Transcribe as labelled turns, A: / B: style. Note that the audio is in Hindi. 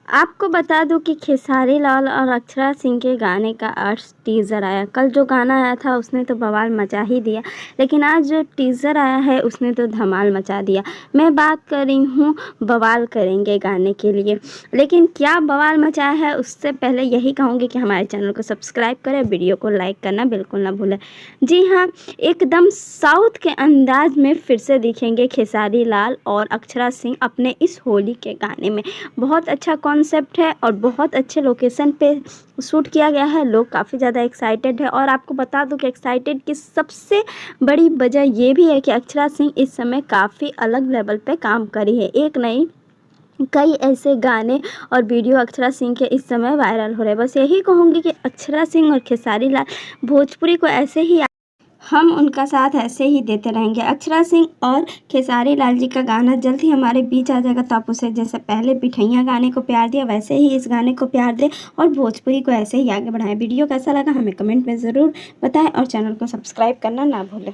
A: आपको बता दूं कि खेसारी लाल और अक्षरा सिंह के गाने का आज टीज़र आया। कल जो गाना आया था उसने तो बवाल मचा ही दिया, लेकिन आज जो टीज़र आया है उसने तो धमाल मचा दिया। मैं बात कर रही हूँ बवाल करेंगे गाने के लिए। लेकिन क्या बवाल मचाया है उससे पहले यही कहूँगी कि हमारे चैनल को सब्सक्राइब करें, वीडियो को लाइक करना बिल्कुल ना भूलें। जी हाँ, एकदम साउथ के अंदाज में फिर से दिखेंगे खेसारी लाल और अक्षरा सिंह अपने इस होली के गाने में। बहुत अच्छा कॉन्सेप्ट है और बहुत अच्छे लोकेशन पे शूट किया गया है। लोग काफ़ी ज़्यादा एक्साइटेड है और आपको बता दूं कि एक्साइटेड की सबसे बड़ी वजह ये भी है कि अक्षरा सिंह इस समय काफ़ी अलग लेवल पे काम करी है। एक नहीं, कई ऐसे गाने और वीडियो अक्षरा सिंह के इस समय वायरल हो रहे हैं। बस यही कहूँगी कि अक्षरा सिंह और खेसारी लाल भोजपुरी को ऐसे ही हम उनका साथ ऐसे ही देते रहेंगे। अक्षरा सिंह और खेसारी लाल जी का गाना जल्द ही हमारे बीच आ जाएगा, तो आप उसे जैसे पहले पिठैया गाने को प्यार दिया वैसे ही इस गाने को प्यार दें और भोजपुरी को ऐसे ही आगे बढ़ाएं। वीडियो कैसा लगा हमें कमेंट में ज़रूर बताएं और चैनल को सब्सक्राइब करना ना भूलें।